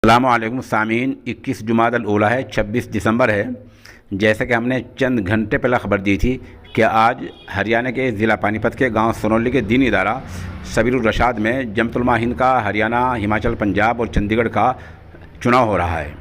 अस्सलामुअलैकुम सामीन। 21 जुमादल ऊला है, 26 दिसंबर है। जैसे कि हमने चंद घंटे पहले खबर दी थी कि आज हरियाणा के ज़िला पानीपत के गांव सोनौली के दीनी इदारा सबीरुर रशाद में जमतुलमा हिंद का हरियाणा, हिमाचल, पंजाब और चंडीगढ़ का चुनाव हो रहा है।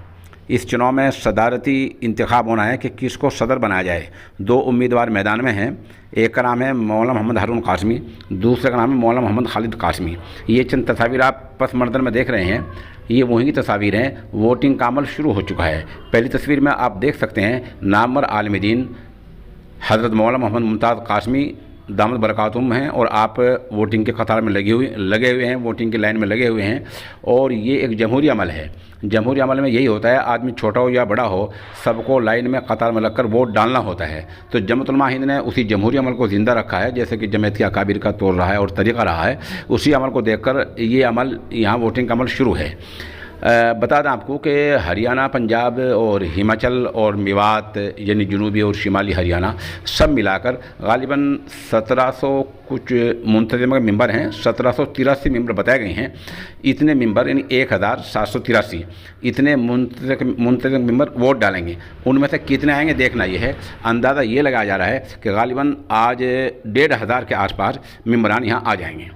इस चुनाव में सदारती इंतखाब होना है कि किसको सदर बनाया जाए। 2 उम्मीदवार मैदान में हैं। एक का नाम है मौलाना मोहम्मद हारून कासमी, दूसरे का नाम है मौलाना मोहम्मद खालिद कासमी। ये चंद तस्वीर आप पस मंज़र में देख रहे हैं, ये वहीं की तस्वीर हैं। वोटिंग का अमल शुरू हो चुका है। पहली तस्वीर में आप देख सकते हैं नामवर आलिम दीन हज़रत मौलाना मोहम्मद मुमताज़ कासमी दामद बरकातुम हैं और आप वोटिंग के कतार में लगे हुए हैं, वोटिंग की लाइन में लगे हुए हैं। और ये एक जमहूरी अमल है। जमहूरी अमल में यही होता है, आदमी छोटा हो या बड़ा हो, सबको लाइन में कतार में लगकर वोट डालना होता है। तो जमतुल उलमा हिंद ने उसी जमहूरी अमल को ज़िंदा रखा है, जैसे कि जमयत के अकाबिर का तौर रहा है और तरीक़ा रहा है। उसी अमल को देखकर ये अमल, यहाँ वोटिंग का अमल शुरू है। बता दें आपको कि हरियाणा, पंजाब और हिमाचल और मेवात यानी जनूबी और शिमाली हरियाणा सब मिलाकर गालिबन 1700 कुछ मुंतज़िम मेंबर हैं। 1783 मेंबर बताए गए हैं। इतने मेंबर यानी 1783 इतने मुंतज़िम मेंबर वोट डालेंगे। उनमें से कितने आएंगे देखना ये है। अंदाज़ा ये लगाया जा रहा है कि गालिबन आज 1500 के आसपास मेंबरान यहाँ आ जाएंगे।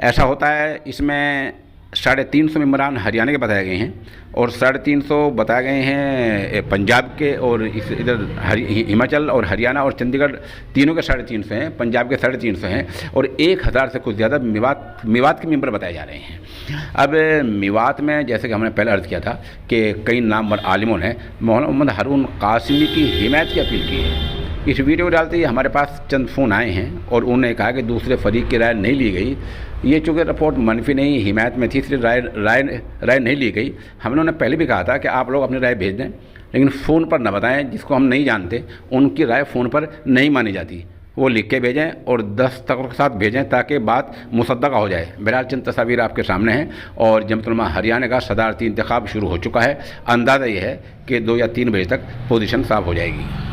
ऐसा होता है। इसमें 350 मेंबरान हरियाणा के बताए गए हैं और 350 बताए गए हैं पंजाब के, और इधर हिमाचल और हरियाणा और चंडीगढ़ तीनों के 350 हैं, पंजाब के 350 हैं और 1000 से कुछ ज़्यादा मेवात के मेंबर बताए जा रहे हैं। अब मेवात में जैसे कि हमने पहले अर्ज़ किया था कि कई नामवर आलिमों ने मौलाना मोहम्मद हारून कासमी की हिमायत की अपील की है। इस वीडियो डालते ही हमारे पास चंद फ़ोन आए हैं और उन्होंने कहा कि दूसरे फरीक की राय नहीं ली गई। ये चूँकि रिपोर्ट मनफी नहीं, हिमायत में थी, इसलिए राय नहीं ली गई। हमने उन्हें पहले भी कहा था कि आप लोग अपनी राय भेज दें, लेकिन फ़ोन पर न बताएं। जिसको हम नहीं जानते उनकी राय फ़ोन पर नहीं मानी जाती। वो लिख के भेजें और दस्तखत के साथ भेजें ताकि बात मुसद्दक़ा हो जाए। बहरहाल चंद तस्वीर आपके सामने हैं और जमतुल उलमा हरियाणा का सदारती इंतखाब शुरू हो चुका है। अंदाज़ा ये है कि 2 या 3 बजे तक पोजीशन साफ हो जाएगी।